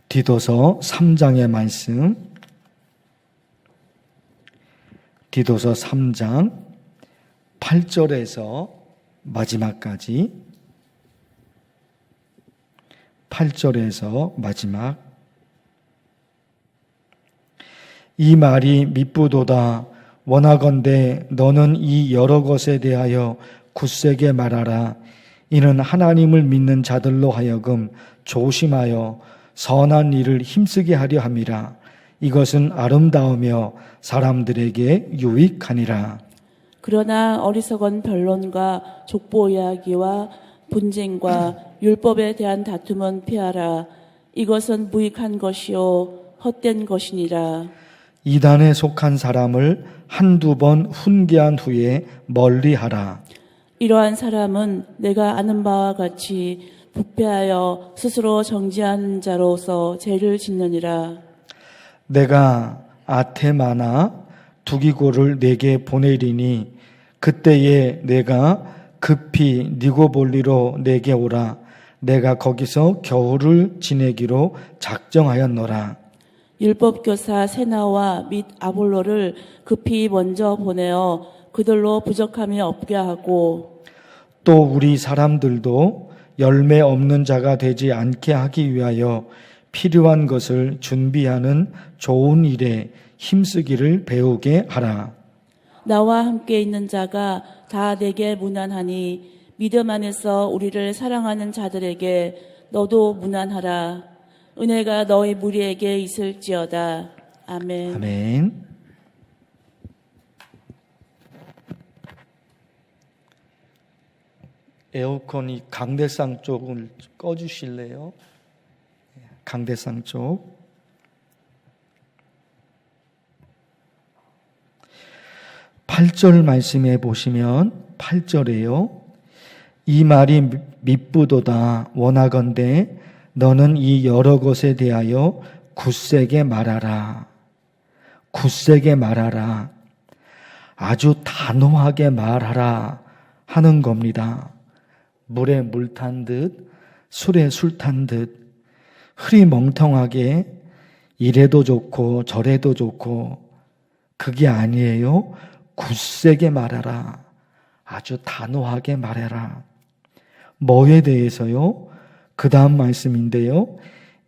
디도서 3장의 말씀, 디도서 3장 8절에서 마지막까지, 8절에서 마지막. 이 말이 미쁘도다. 원하건대 너는 이 여러 것에 대하여 굳세게 말하라. 이는 하나님을 믿는 자들로 하여금 조심하여 선한 일을 힘쓰게 하려 함이라. 이것은 아름다우며 사람들에게 유익하니라. 그러나 어리석은 변론과 족보 이야기와 분쟁과 율법에 대한 다툼은 피하라. 이것은 무익한 것이요 헛된 것이니라. 이단에 속한 사람을 한두 번 훈계한 후에 멀리하라. 이러한 사람은 내가 아는 바와 같이 부패하여 스스로 정죄하는 자로서 죄를 짓느니라. 내가 아테마나 두기고를 내게 보내리니 그때에 내가 급히 니고볼리로 내게 오라. 내가 거기서 겨울을 지내기로 작정하였노라. 율법교사 세나와 및 아볼로를 급히 먼저 보내어 그들로 부족함이 없게 하고, 또 우리 사람들도 열매 없는 자가 되지 않게 하기 위하여 필요한 것을 준비하는 좋은 일에 힘쓰기를 배우게 하라. 나와 함께 있는 자가 다 내게 무난하니 믿음 안에서 우리를 사랑하는 자들에게 너도 무난하라. 은혜가 너희 무리에게 있을지어다. 아멘. 아멘. 에어컨이 강대상 쪽을 꺼주실래요? 강대상 쪽. 팔절 말씀에 보시면 8절에요. 이 말이 미쁘도다. 원하건대 너는 이 여러 것에 대하여 굳세게 말하라. 굳세게 말하라. 아주 단호하게 말하라 하는 겁니다. 물에 물 탄 듯, 술에 술 탄 듯, 흐리멍텅하게 이래도 좋고 저래도 좋고, 그게 아니에요. 굳세게 말하라. 아주 단호하게 말해라. 뭐에 대해서요? 그 다음 말씀인데요.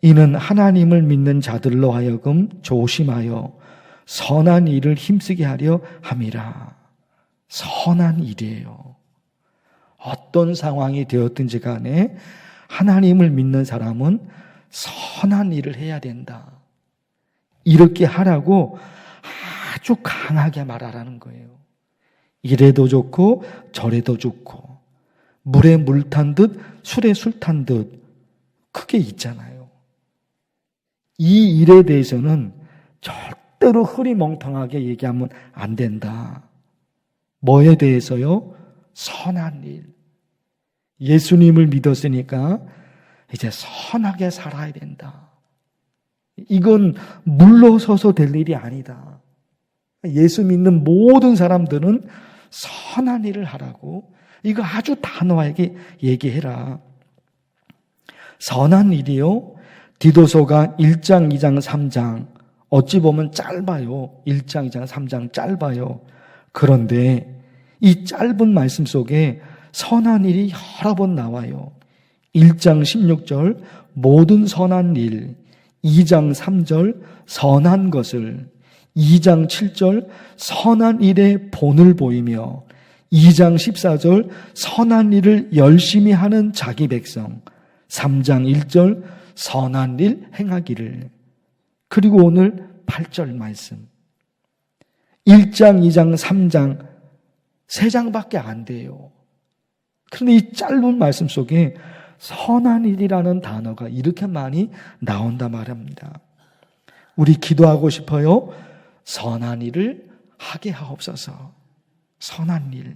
이는 하나님을 믿는 자들로 하여금 조심하여 선한 일을 힘쓰게 하려 함이라. 선한 일이에요. 어떤 상황이 되었든지 간에 하나님을 믿는 사람은 선한 일을 해야 된다. 이렇게 하라고 아주 강하게 말하라는 거예요. 이래도 좋고 저래도 좋고, 물에 물 탄 듯 술에 술 탄 듯, 그게 있잖아요. 이 일에 대해서는 절대로 흐리멍텅하게 얘기하면 안 된다. 뭐에 대해서요? 선한 일. 예수님을 믿었으니까 이제 선하게 살아야 된다. 이건 물러서서 될 일이 아니다. 예수 믿는 모든 사람들은 선한 일을 하라고, 이거 아주 단호하게 얘기해라. 선한 일이요. 디도서가 1장, 2장, 3장 어찌 보면 짧아요. 1장, 2장, 3장 짧아요. 그런데 이 짧은 말씀 속에 선한 일이 여러 번 나와요. 1장 16절 모든 선한 일, 2장 3절 선한 것을, 2장 7절 선한 일의 본을 보이며, 2장 14절 선한 일을 열심히 하는 자기 백성, 3장 1절 선한 일 행하기를. 그리고 오늘 8절 말씀, 1장, 2장, 3장 3장밖에 안 돼요. 그런데 이 짧은 말씀 속에 선한 일이라는 단어가 이렇게 많이 나온다 말합니다. 우리 기도하고 싶어요. 선한 일을 하게 하옵소서. 선한 일.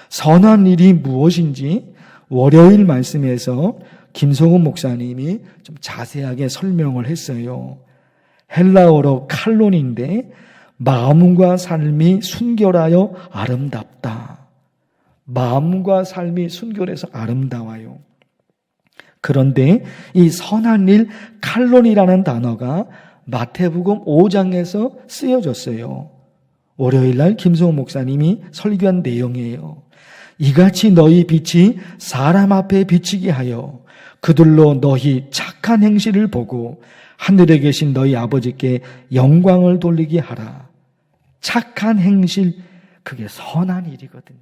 선한 일이 무엇인지 월요일 말씀에서 김성훈 목사님이 좀 자세하게 설명을 했어요. 헬라어로 칼론인데 마음과 삶이 순결하여 아름답다. 마음과 삶이 순결해서 아름다워요. 그런데 이 선한 일, 칼론이라는 단어가 마태복음 5장에서 쓰여졌어요. 월요일날 김성호 목사님이 설교한 내용이에요. 이같이 너희 빛이 사람 앞에 비치게 하여 그들로 너희 착한 행실을 보고 하늘에 계신 너희 아버지께 영광을 돌리게 하라. 착한 행실, 그게 선한 일이거든요.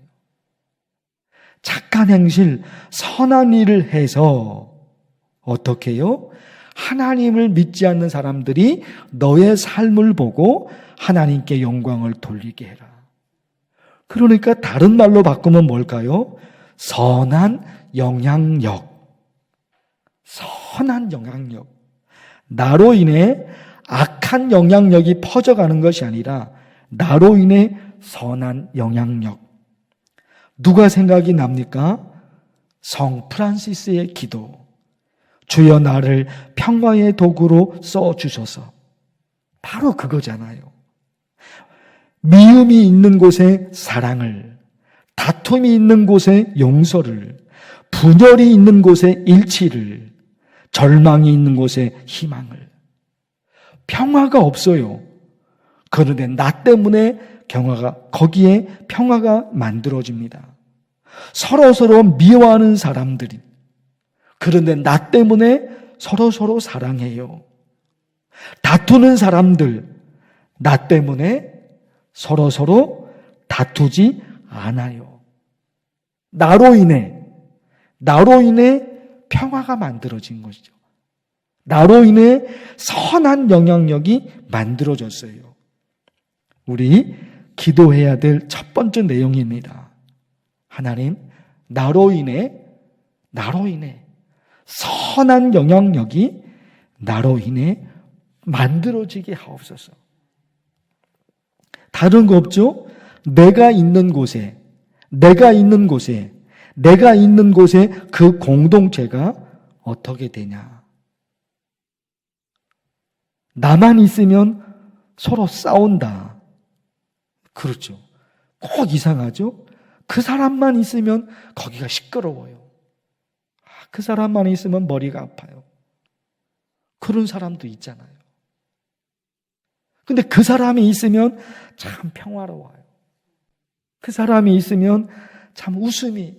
착한 행실, 선한 일을 해서 어떻게 해요? 하나님을 믿지 않는 사람들이 너의 삶을 보고 하나님께 영광을 돌리게 해라. 그러니까 다른 말로 바꾸면 뭘까요? 선한 영향력. 선한 영향력. 나로 인해 악한 영향력이 퍼져가는 것이 아니라 나로 인해 선한 영향력. 누가 생각이 납니까? 성 프란시스의 기도. 주여 나를 평화의 도구로 써주셔서. 바로 그거잖아요. 미움이 있는 곳에 사랑을, 다툼이 있는 곳에 용서를, 분열이 있는 곳에 일치를, 절망이 있는 곳에 희망을. 평화가 없어요. 그런데 나 때문에 거기에 평화가 만들어집니다. 서로 미워하는 사람들이, 그런데 나 때문에 서로 사랑해요. 다투는 사람들, 나 때문에 서로 다투지 않아요. 나로 인해 평화가 만들어진 것이죠. 나로 인해 선한 영향력이 만들어졌어요. 우리 기도해야 될 첫 번째 내용입니다. 하나님, 나로 인해 선한 영향력이 나로 인해 만들어지게 하옵소서. 다른 거 없죠? 내가 있는 곳에 그 공동체가 어떻게 되냐? 나만 있으면 서로 싸운다. 그렇죠. 꼭 이상하죠? 그 사람만 있으면 거기가 시끄러워요. 그 사람만 있으면 머리가 아파요. 그런 사람도 있잖아요. 근데 그 사람이 있으면 참 평화로워요. 그 사람이 있으면 참 웃음이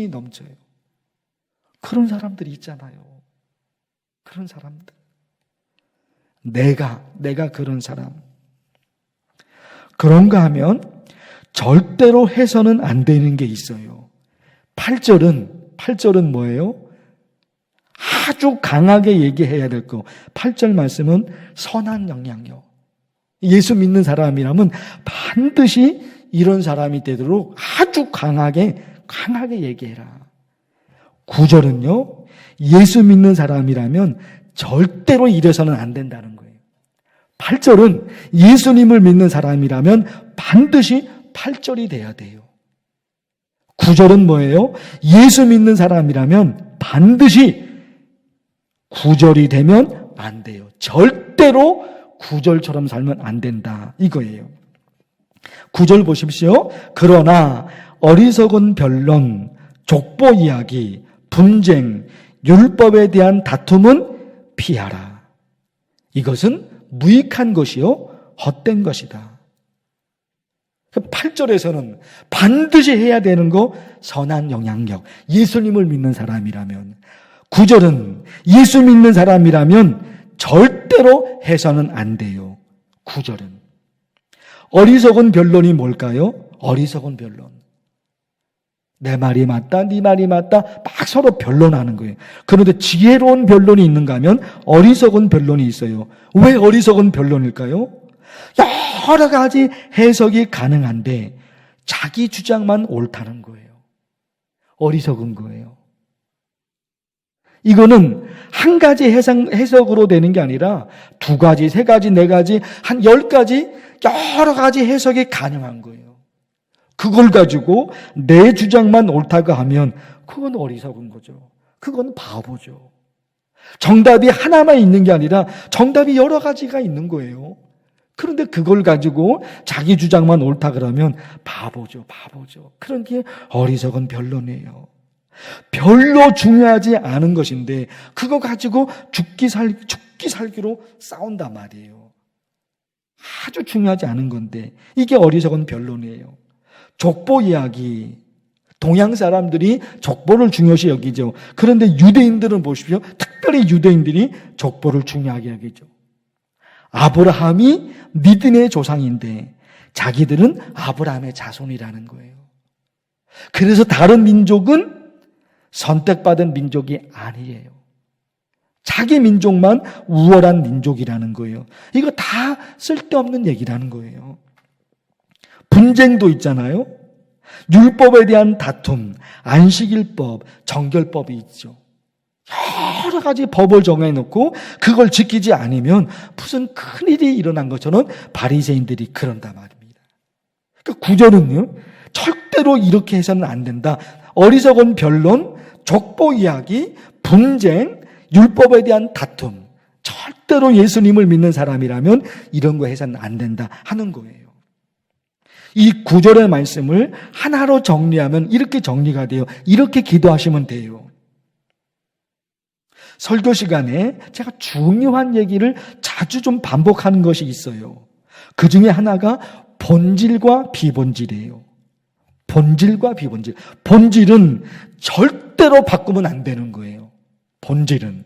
넘쳐요. 그런 사람들이 있잖아요. 그런 사람들. 내가 그런 사람. 그런가 하면 절대로 해서는 안 되는 게 있어요. 8절은 뭐예요? 아주 강하게 얘기해야 될 거. 8절 말씀은 선한 영향력. 예수 믿는 사람이라면 반드시 이런 사람이 되도록 아주 강하게 얘기해라. 9절은요, 예수 믿는 사람이라면 절대로 이래서는 안 된다는 거예요. 8절은 예수님을 믿는 사람이라면 반드시 8절이 돼야 돼요. 9절은 뭐예요? 예수 믿는 사람이라면 반드시 9절이 되면 안 돼요. 절대로 9절처럼 살면 안 된다. 이거예요. 9절 보십시오. 그러나 어리석은 변론, 족보 이야기, 분쟁, 율법에 대한 다툼은 피하라. 이것은 무익한 것이요 헛된 것이다. 8절에서는 반드시 해야 되는 거 선한 영향력. 예수님을 믿는 사람이라면. 9절은 예수 믿는 사람이라면 절대로 해서는 안 돼요. 9절은. 어리석은 변론이 뭘까요? 어리석은 변론. 내 말이 맞다, 네 말이 맞다, 막 서로 변론하는 거예요. 그런데 지혜로운 변론이 있는가 하면 어리석은 변론이 있어요. 왜 어리석은 변론일까요? 여러 가지 해석이 가능한데 자기 주장만 옳다는 거예요. 어리석은 거예요. 이거는 한 가지 해석으로 되는 게 아니라 2가지, 3가지, 4가지, 한 10가지 여러 가지 해석이 가능한 거예요. 그걸 가지고 내 주장만 옳다고 하면 그건 어리석은 거죠. 그건 바보죠. 정답이 하나만 있는 게 아니라 정답이 여러 가지가 있는 거예요. 그런데 그걸 가지고 자기 주장만 옳다 그러면 바보죠. 그런 게 어리석은 변론이에요. 별로 중요하지 않은 것인데 그거 가지고 죽기 살기로 싸운단 말이에요. 아주 중요하지 않은 건데 이게 어리석은 변론이에요. 족보 이야기, 동양 사람들이 족보를 중요시 여기죠. 그런데 유대인들은 보십시오. 특별히 유대인들이 족보를 중요하게 여기죠. 아브라함이 믿음의 조상인데 자기들은 아브라함의 자손이라는 거예요. 그래서 다른 민족은 선택받은 민족이 아니에요. 자기 민족만 우월한 민족이라는 거예요. 이거 다 쓸데없는 얘기라는 거예요. 분쟁도 있잖아요. 율법에 대한 다툼, 안식일법, 정결법이 있죠. 여러 가지 법을 정해놓고 그걸 지키지 않으면 무슨 큰일이 일어난 것처럼 바리새인들이 그런단 말입니다. 그러니까 구절은요, 절대로 이렇게 해서는 안 된다. 어리석은 변론, 족보 이야기, 분쟁, 율법에 대한 다툼, 절대로 예수님을 믿는 사람이라면 이런 거 해서는 안 된다 하는 거예요. 이 구절의 말씀을 하나로 정리하면 이렇게 정리가 돼요. 이렇게 기도하시면 돼요. 설교 시간에 제가 중요한 얘기를 자주 좀 반복하는 것이 있어요. 그 중에 하나가 본질과 비본질이에요. 본질과 비본질. 본질은 절대로 바꾸면 안 되는 거예요. 본질은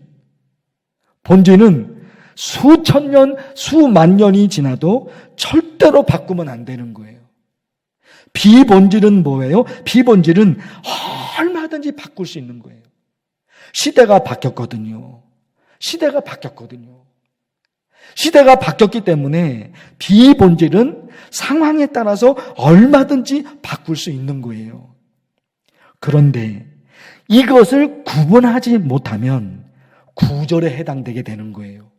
수천 년, 수만 년이 지나도 절대로 바꾸면 안 되는 거예요. 비본질은 뭐예요? 비본질은 얼마든지 바꿀 수 있는 거예요. 시대가 바뀌었거든요. 시대가 바뀌었기 때문에 비본질은 상황에 따라서 얼마든지 바꿀 수 있는 거예요. 그런데 이것을 구분하지 못하면 구절에 해당되게 되는 거예요.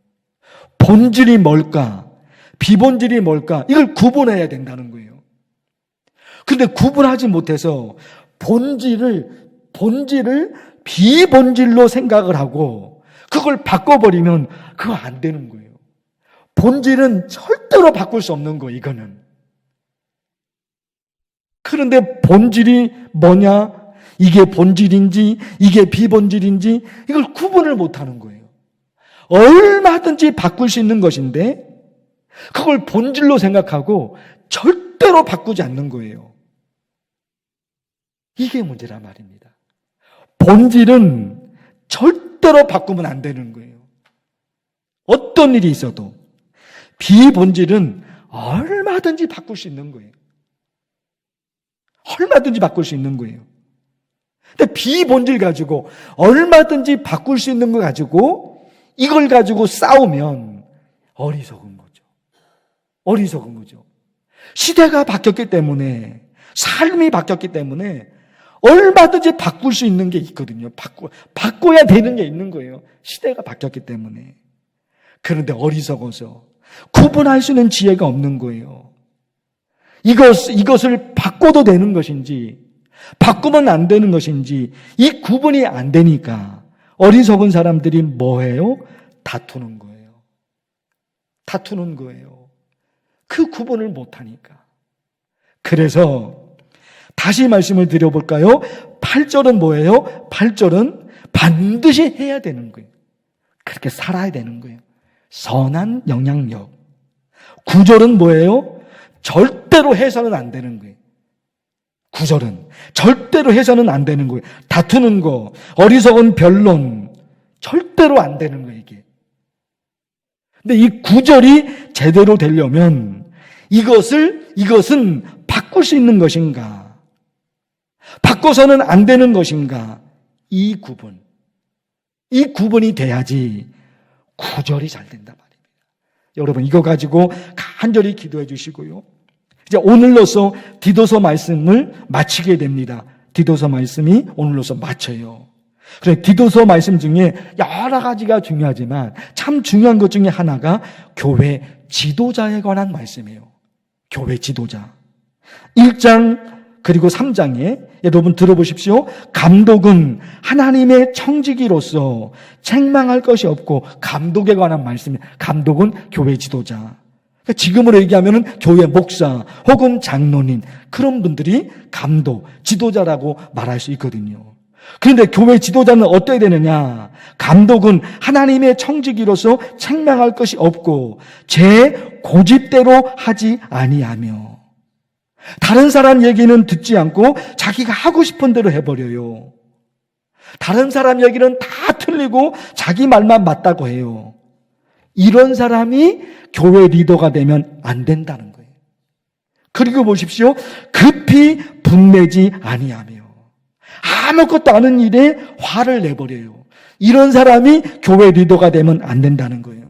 본질이 뭘까? 비본질이 뭘까? 이걸 구분해야 된다는 거예요. 근데 구분하지 못해서 본질을 비본질로 생각을 하고 그걸 바꿔버리면 그거 안 되는 거예요. 본질은 절대로 바꿀 수 없는 거예요, 이거는. 그런데 본질이 뭐냐? 이게 본질인지 이게 비본질인지 이걸 구분을 못하는 거예요. 얼마든지 바꿀 수 있는 것인데 그걸 본질로 생각하고 절대로 바꾸지 않는 거예요. 이게 문제란 말입니다. 본질은 절대로 바꾸면 안 되는 거예요. 어떤 일이 있어도. 비본질은 얼마든지 바꿀 수 있는 거예요. 얼마든지 바꿀 수 있는 거예요. 근데 비본질 가지고 얼마든지 바꿀 수 있는 거 가지고 이걸 가지고 싸우면 어리석은 거죠. 시대가 바뀌었기 때문에, 삶이 바뀌었기 때문에 얼마든지 바꿀 수 있는 게 있거든요. 바꿔야 되는 게 있는 거예요. 시대가 바뀌었기 때문에. 그런데 어리석어서 구분할 수 있는 지혜가 없는 거예요. 이것을 바꿔도 되는 것인지 바꾸면 안 되는 것인지 이 구분이 안 되니까 어리석은 사람들이 뭐해요? 다투는 거예요. 그 구분을 못하니까. 그래서 다시 말씀을 드려볼까요? 8절은 뭐예요? 8절은 반드시 해야 되는 거예요. 그렇게 살아야 되는 거예요. 선한 영향력. 9절은 뭐예요? 절대로 해서는 안 되는 거예요. 9절은 절대로 해서는 안 되는 거예요. 다투는 거, 어리석은 변론, 절대로 안 되는 거예요, 이게. 근데 이 9절이 제대로 되려면 이것은 바꿀 수 있는 것인가? 바꿔서는 안 되는 것인가? 이 구분이 돼야지 9절이 잘 된단 말입니다. 여러분, 이거 가지고 간절히 기도해 주시고요. 이제 오늘로서 디도서 말씀을 마치게 됩니다. 디도서 말씀이 오늘로서 마쳐요. 그래, 디도서 말씀 중에 여러 가지가 중요하지만 참 중요한 것 중에 하나가 교회 지도자에 관한 말씀이에요. 교회 지도자. 1장 그리고 3장에 여러분 들어보십시오. 감독은 하나님의 청지기로서 책망할 것이 없고, 감독에 관한 말씀이에요. 감독은 교회 지도자. 지금으로 얘기하면 교회 목사 혹은 장로님, 그런 분들이 감독, 지도자라고 말할 수 있거든요. 그런데 교회 지도자는 어떻게 되느냐? 감독은 하나님의 청지기로서 책망할 것이 없고 제 고집대로 하지 아니하며 다른 사람 얘기는 듣지 않고 자기가 하고 싶은 대로 해버려요. 다른 사람 얘기는 다 틀리고 자기 말만 맞다고 해요. 이런 사람이 교회 리더가 되면 안 된다는 거예요. 그리고 보십시오. 급히 분내지 아니하며 아무것도 아는 일에 화를 내버려요. 이런 사람이 교회 리더가 되면 안 된다는 거예요.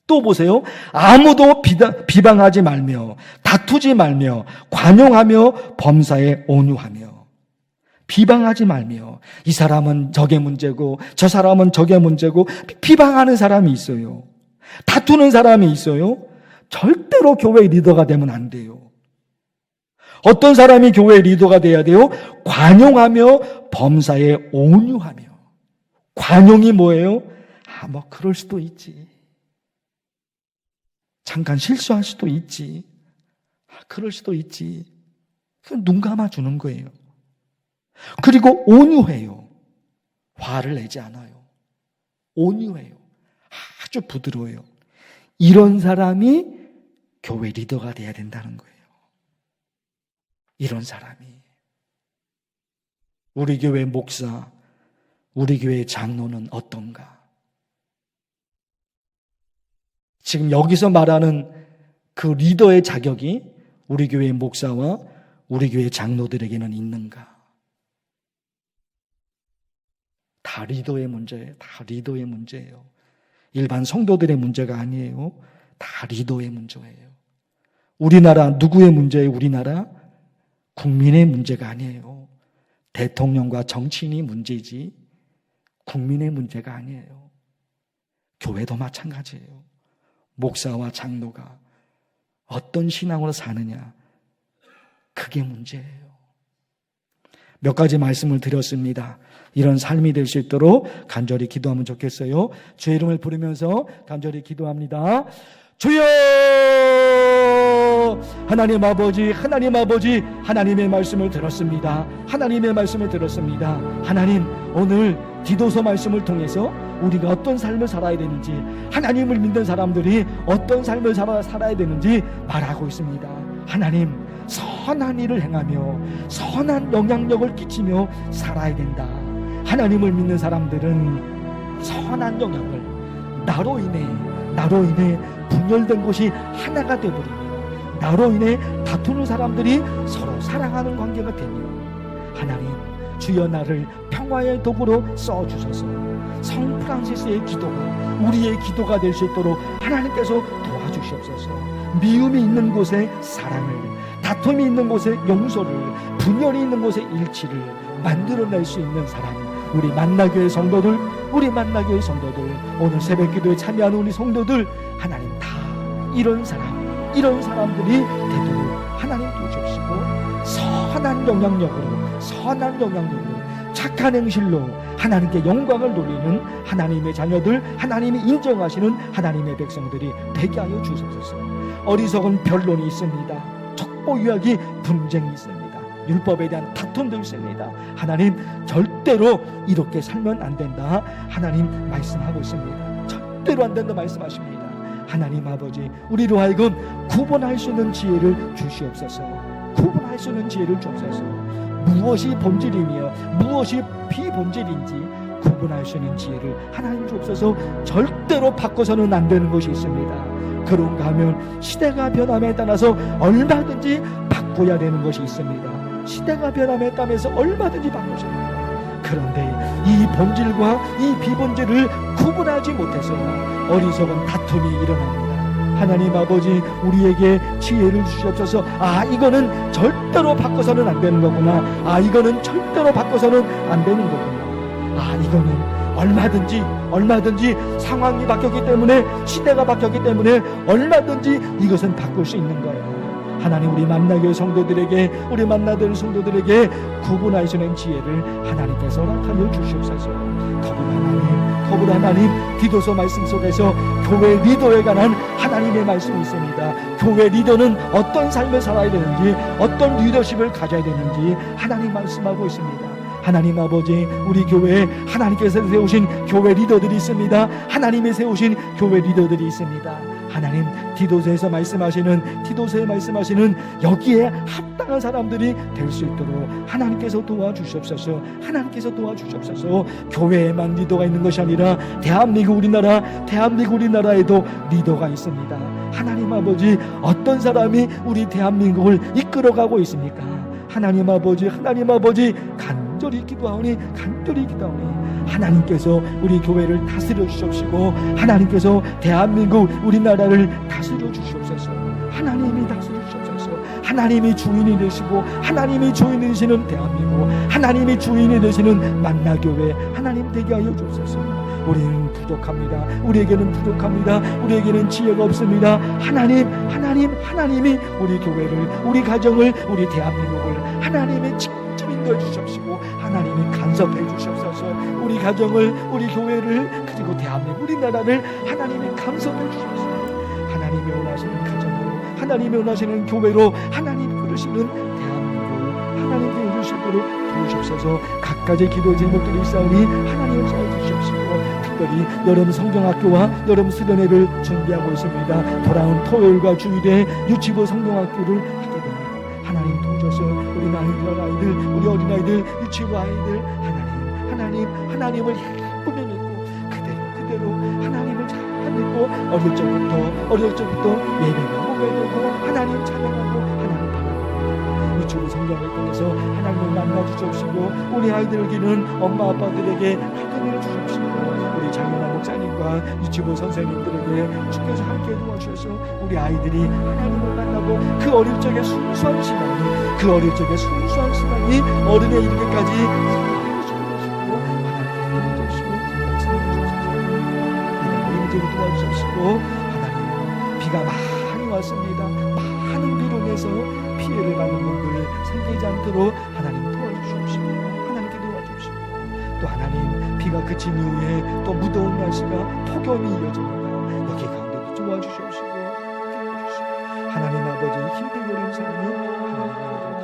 또 보세요. 아무도 비방하지 말며 다투지 말며 관용하며 범사에 온유하며 비방하지 말며 이 사람은 저게 문제고 저 사람은 저게 문제고 비방하는 사람이 있어요. 다투는 사람이 있어요. 절대로 교회 리더가 되면 안 돼요. 어떤 사람이 교회 리더가 돼야 돼요? 관용하며 범사에 온유하며. 관용이 뭐예요? 뭐 그럴 수도 있지. 잠깐 실수할 수도 있지. 그럴 수도 있지. 눈 감아주는 거예요. 그리고 온유해요. 화를 내지 않아요. 온유해요. 아주 부드러워요. 이런 사람이 교회 리더가 돼야 된다는 거예요. 이런 사람이. 우리 교회 목사, 우리 교회 장로는 어떤가? 지금 여기서 말하는 그 리더의 자격이 우리 교회 목사와 우리 교회 장로들에게는 있는가? 다 리더의 문제예요. 다 리더의 문제예요. 일반 성도들의 문제가 아니에요. 다 리더의 문제예요. 우리나라 누구의 문제예요? 우리나라 국민의 문제가 아니에요. 대통령과 정치인이 문제지 국민의 문제가 아니에요. 교회도 마찬가지예요. 목사와 장로가 어떤 신앙으로 사느냐, 그게 문제예요. 몇 가지 말씀을 드렸습니다. 이런 삶이 될 수 있도록 간절히 기도하면 좋겠어요. 주의 이름을 부르면서 간절히 기도합니다. 주여! 하나님 아버지, 하나님 아버지, 하나님의 말씀을 들었습니다. 하나님의 말씀을 들었습니다. 하나님, 오늘 디도서 말씀을 통해서 우리가 어떤 삶을 살아야 되는지, 하나님을 믿는 사람들이 어떤 삶을 살아야 되는지 말하고 있습니다. 하나님, 선한 일을 행하며 선한 영향력을 끼치며 살아야 된다. 하나님을 믿는 사람들은 선한 영향을 나로 인해 분열된 곳이 하나가 되버리며 나로 인해 다투는 사람들이 서로 사랑하는 관계가 되며 하나님, 주여 나를 평화의 도구로 써주셔서 성 프란시스의 기도가 우리의 기도가 될 수 있도록 하나님께서 도와주시옵소서. 미움이 있는 곳에 사랑을, 다툼이 있는 곳에 용서를, 분열이 있는 곳에 일치를 만들어낼 수 있는 사람, 우리 만나교회 성도들, 오늘 새벽기도에 참여하는 우리 성도들, 하나님 다 이런 사람들이 되도록 하나님 도와주시고 선한 영향력으로 착한 행실로 하나님께 영광을 돌리는 하나님의 자녀들, 하나님이 인정하시는 하나님의 백성들이 되게 하여 주옵소서. 어리석은 변론이 있습니다. 촉보유학이 분쟁이 있습니다. 율법에 대한 다툼도 있습니다. 하나님, 절대로 이렇게 살면 안 된다. 하나님 말씀하고 있습니다. 절대로 안 된다 말씀하십니다. 하나님 아버지, 우리로 하여금 구분할 수 있는 지혜를 주시옵소서. 구분할 수 있는 지혜를 주옵소서. 무엇이 본질이며 무엇이 비본질인지 구분할 수 있는 지혜를 하나님 주옵소서. 절대로 바꿔서는 안 되는 것이 있습니다. 그런가 하면 시대가 변함에 따라서 얼마든지 바꿔야 되는 것이 있습니다. 시대가 변함에 따라서 얼마든지 바꾸셔야 됩니다. 그런데 이 본질과 이 비본질을 구분하지 못해서 어리석은 다툼이 일어납니다. 하나님 아버지, 우리에게 지혜를 주시옵소서. 이거는 절대로 바꿔서는 안 되는 거구나. 이거는 절대로 바꿔서는 안 되는 거구나. 이거는 얼마든지 상황이 바뀌었기 때문에, 시대가 바뀌었기 때문에 얼마든지 이것은 바꿀 수 있는 거예요. 하나님, 우리 만나교회 성도들에게, 우리 만나들 성도들에게 구분하시는 지혜를 하나님께서 허락하여 주시옵소서. 더불어 하나님, 디도서 말씀 속에서 교회 리더에 관한 하나님의 말씀이 있습니다. 교회 리더는 어떤 삶을 살아야 되는지, 어떤 리더십을 가져야 되는지 하나님 말씀하고 있습니다. 하나님 아버지, 우리 교회에 하나님께서 세우신 교회 리더들이 있습니다. 하나님이 세우신 교회 리더들이 있습니다. 하나님, 디도서에 말씀하시는 여기에 합당한 사람들이 될 수 있도록 하나님께서 도와주시옵소서. 하나님께서 도와주시옵소서. 교회에만 리더가 있는 것이 아니라 대한민국 우리나라에도 리더가 있습니다. 하나님 아버지, 어떤 사람이 우리 대한민국을 이끌어가고 있습니까? 하나님 아버지, 간절히 기도하오니 하나님께서 우리 교회를 다스려 주시옵시고, 하나님께서 대한민국 우리나라를 다스려 주시옵소서. 하나님이 다스려 주시옵소서. 하나님이 주인이 되시고, 하나님이 주인이 되시는 대한민국, 하나님이 주인이 되시는 만나교회 하나님 되게 하여 주옵소서. 우리는 부족합니다. 우리에게는 부족합니다. 우리에게는 지혜가 없습니다. 하나님이 우리 교회를, 우리 가정을, 우리 대한민국을 하나님의 직접 인도해 주시옵시고, 하나님이 간섭해 주시옵소서. 우리 가정을, 우리 교회를, 그리고 대한민국 우리나라를 하나님이 간섭해 주시옵소서. 하나님이 원하시는 가정으로, 하나님이 원하시는 교회로 하나님 부르시는 대한민국 하나님께 이루시도록 도우시옵소서. 각가지 기도 제목들이 있사오니 하나님을 잘 주시옵시고, 특별히 여름 성경학교와 여름 수련회를 준비하고 있습니다. 돌아온 토요일과 주일에 유치부 성경학교를 하게 됩니다. 하나님 도우셔서 우리 아이들, 우리 어린아이들, 유치부 아이들, 하나님을 예쁘게 믿고 그대로 하나님을 잘 믿고 어릴 적부터 예배가 오고 하나님 찬양하고 하나님 바라보고 유치부 성경을 통해서 하나님을 만나 주시옵시고, 우리 아이들에게는 엄마 아빠들에게 하나님을 주시옵시고, 우리 장현아 목사님과 유치부 선생님들에게 주께서 함께 도와주셔서 우리 아이들이 하나님을 만나고 그 어릴 적의 순수한 신앙이 어른에 이르기까지 도와주시옵시고, 하나님, 비가 많이 왔습니다. 많은 비로 인해서 피해를 받는 분들 생기지 않도록 하나님 도와주시옵시고, 하나님께 도와주시고, 또 하나님, 비가 그친 이후에 또 무더운 날씨가 폭염이 이어집니다. 여기 가운데도 도와주시옵시고, 하나님 아버지, 힘들고 어려운 사람이 하나님